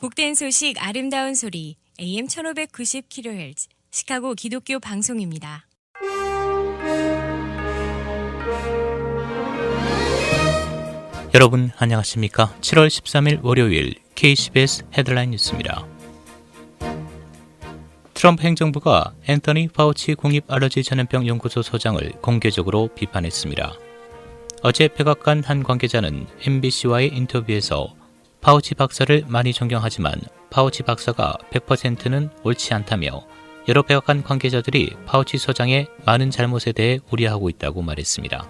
복된 소식 아름다운 소리 AM 1590kHz 시카고 기독교 방송입니다. 여러분 안녕하십니까? 7월 13일 월요일 KCBS 헤드라인 뉴스입니다. 트럼프 행정부가 앤서니 파우치 국립 알러지 전염병 연구소 소장을 공개적으로 비판했습니다. 어제 백악관 한 관계자는 MBC와의 인터뷰에서 파우치 박사를 많이 존경하지만 파우치 박사가 100%는 옳지 않다며 여러 백악관 관계자들이 파우치 소장의 많은 잘못에 대해 우려하고 있다고 말했습니다.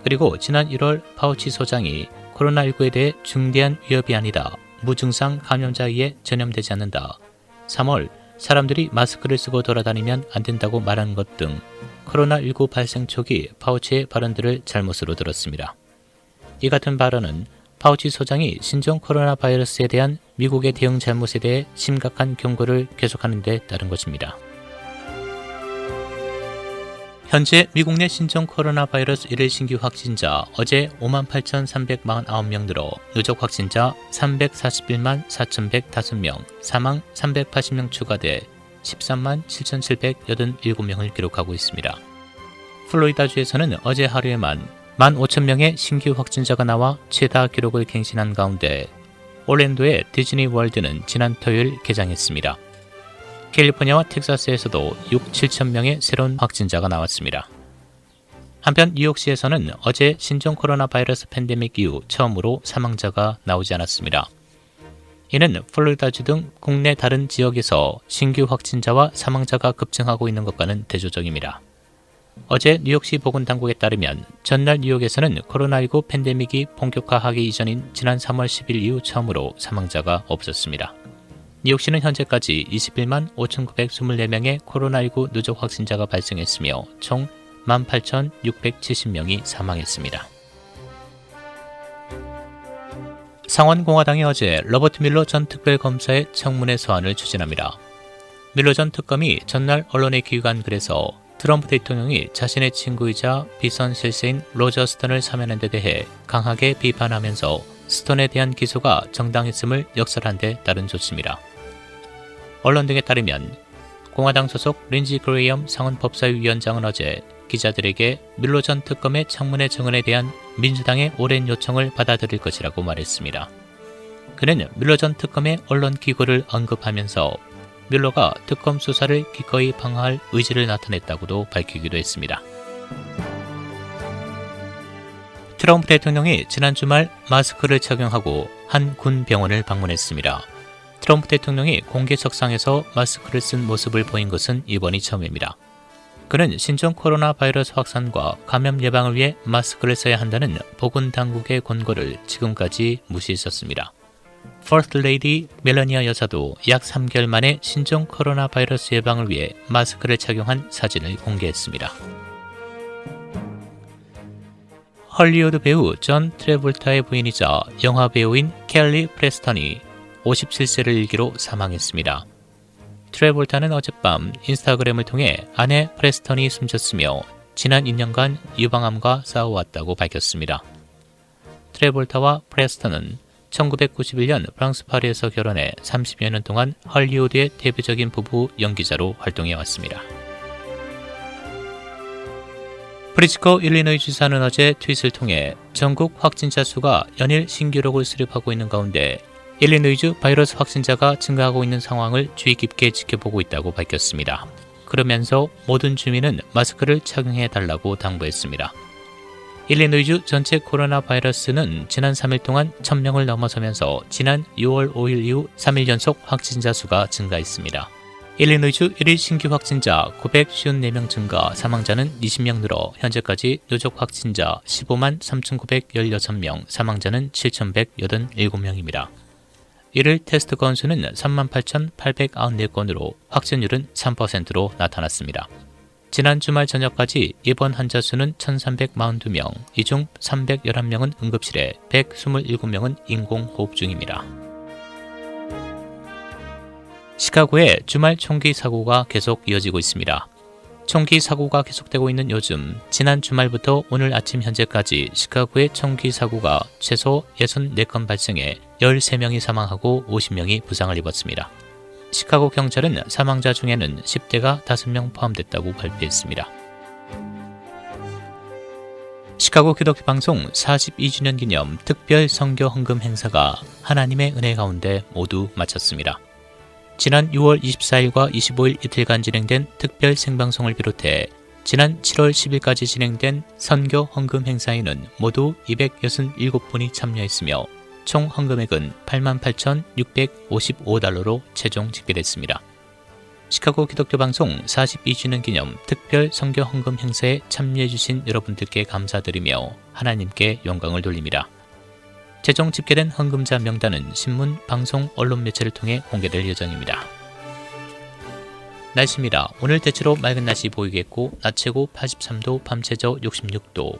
그리고 지난 1월 파우치 소장이 코로나19에 대해 중대한 위협이 아니다, 무증상 감염자에 의해 전염되지 않는다, 3월 사람들이 마스크를 쓰고 돌아다니면 안 된다고 말하는 것 등 코로나19 발생 초기 파우치의 발언들을 잘못으로 들었습니다. 이 같은 발언은 파우치 소장이 신종 코로나 바이러스에 대한 미국의 대응 잘못에 대해 심각한 경고를 계속하는 데 따른 것입니다. 현재 미국 내 신종 코로나 바이러스 1일 신규 확진자 어제 58,349명 늘어 누적 확진자 341만 4,105명, 사망 380명 추가돼 13만 7,787명을 기록하고 있습니다. 플로리다주에서는 어제 하루에만 15,000명의 신규 확진자가 나와 최다 기록을 갱신한 가운데 올랜도의 디즈니 월드는 지난 토요일 개장했습니다. 캘리포니아와 텍사스에서도 6, 7천 명의 새로운 확진자가 나왔습니다. 한편 뉴욕시에서는 어제 신종 코로나 바이러스 팬데믹 이후 처음으로 사망자가 나오지 않았습니다. 이는 플로리다주 등 국내 다른 지역에서 신규 확진자와 사망자가 급증하고 있는 것과는 대조적입니다. 어제 뉴욕시 보건당국에 따르면 전날 뉴욕에서는 코로나19 팬데믹이 본격화하기 이전인 지난 3월 10일 이후 처음으로 사망자가 없었습니다. 뉴욕시는 현재까지 21만 5,924명의 코로나19 누적 확진자가 발생했으며 총 18,670명이 사망했습니다. 상원공화당이 어제 로버트 밀러 전 특별검사의 청문회 소환을 추진합니다. 밀러 전 특검이 전날 언론에 기획한 글에서 트럼프 대통령이 자신의 친구이자 비선 실세인 로저 스톤을 사면한 데 대해 강하게 비판하면서 스톤에 대한 기소가 정당했음을 역설한 데 따른 조치입니다. 언론 등에 따르면 공화당 소속 린지 그레이엄 상원법사위원장은 어제 기자들에게 밀러 전 특검의 청문회 증언에 대한 민주당의 오랜 요청을 받아들일 것이라고 말했습니다. 그는 밀러 전 특검의 언론 기고를 언급하면서 밀러가 특검 수사를 기꺼이 방어할 의지를 나타냈다고도 밝히기도 했습니다. 트럼프 대통령이 지난 주말 마스크를 착용하고 한 군 병원을 방문했습니다. 트럼프 대통령이 공개석상에서 마스크를 쓴 모습을 보인 것은 이번이 처음입니다. 그는 신종 코로나 바이러스 확산과 감염 예방을 위해 마스크를 써야 한다는 보건당국의 권고를 지금까지 무시했었습니다. 퍼스트 레이디 멜라니아 여사도 약 3개월 만에 신종 코로나 바이러스 예방을 위해 마스크를 착용한 사진을 공개했습니다. 헐리우드 배우 존 트래볼타의 부인이자 영화 배우인 켈리 프레스턴이 57세를 일기로 사망했습니다. 트래볼타는 어젯밤 인스타그램을 통해 아내 프레스턴이 숨졌으며 지난 2년간 유방암과 싸워왔다고 밝혔습니다. 트래볼타와 프레스턴은 1991년 프랑스 파리에서 결혼해 30여 년 동안 헐리우드의 대표적인 부부 연기자로 활동해왔습니다. 프리츠커 일리노이 주사는 어제 트윗을 통해 전국 확진자 수가 연일 신기록을 수립하고 있는 가운데 일리노이주 바이러스 확진자가 증가하고 있는 상황을 주의 깊게 지켜보고 있다고 밝혔습니다. 그러면서 모든 주민은 마스크를 착용해달라고 당부했습니다. 일리노이주 전체 코로나 바이러스는 지난 3일 동안 1,000명을 넘어서면서 지난 6월 5일 이후 3일 연속 확진자 수가 증가했습니다. 일리노이주 1일 신규 확진자 954명 증가, 사망자는 20명 늘어 현재까지 누적 확진자 15만 3,916명, 사망자는 7,187명입니다. 1일 테스트 건수는 38,894건으로 확진율은 3%로 나타났습니다. 지난 주말 저녁까지 입원 환자 수는 1,342명, 이 중 311명은 응급실에 127명은 인공호흡 중입니다. 시카고의 주말 총기 사고가 계속 이어지고 있습니다. 총기 사고가 계속되고 있는 요즘, 지난 주말부터 오늘 아침 현재까지 시카고의 총기 사고가 최소 64건 발생해 13명이 사망하고 50명이 부상을 입었습니다. 시카고 경찰은 사망자 중에는 10대가 5명 포함됐다고 발표했습니다. 시카고 기독교 방송 42주년 기념 특별 선교 헌금 행사가 하나님의 은혜 가운데 모두 마쳤습니다. 지난 6월 24일과 25일 이틀간 진행된 특별 생방송을 비롯해 지난 7월 10일까지 진행된 선교 헌금 행사에는 모두 267분이 참여했으며 총 헌금액은 88,655달러로 최종 집계됐습니다. 시카고 기독교 방송 42주년 기념 특별 선교 헌금 행사에 참여해주신 여러분들께 감사드리며 하나님께 영광을 돌립니다. 최종 집계된 헌금자 명단은 신문, 방송, 언론 매체를 통해 공개될 예정입니다. 날씨입니다. 오늘 대체로 맑은 날씨 보이겠고 낮 최고 83도, 밤 최저 66도.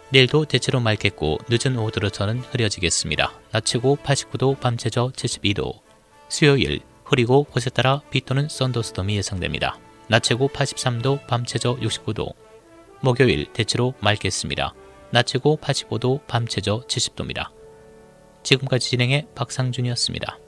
내일도 대체로 맑겠고 늦은 오후 들어서는 흐려지겠습니다. 낮 최고 89도, 밤 최저 72도. 수요일 흐리고 곳에 따라 비 또는 썬더스톰이 예상됩니다. 낮 최고 83도, 밤 최저 69도. 목요일 대체로 맑겠습니다. 낮 최고 85도, 밤 최저 70도입니다. 지금까지 진행해 박상준이었습니다.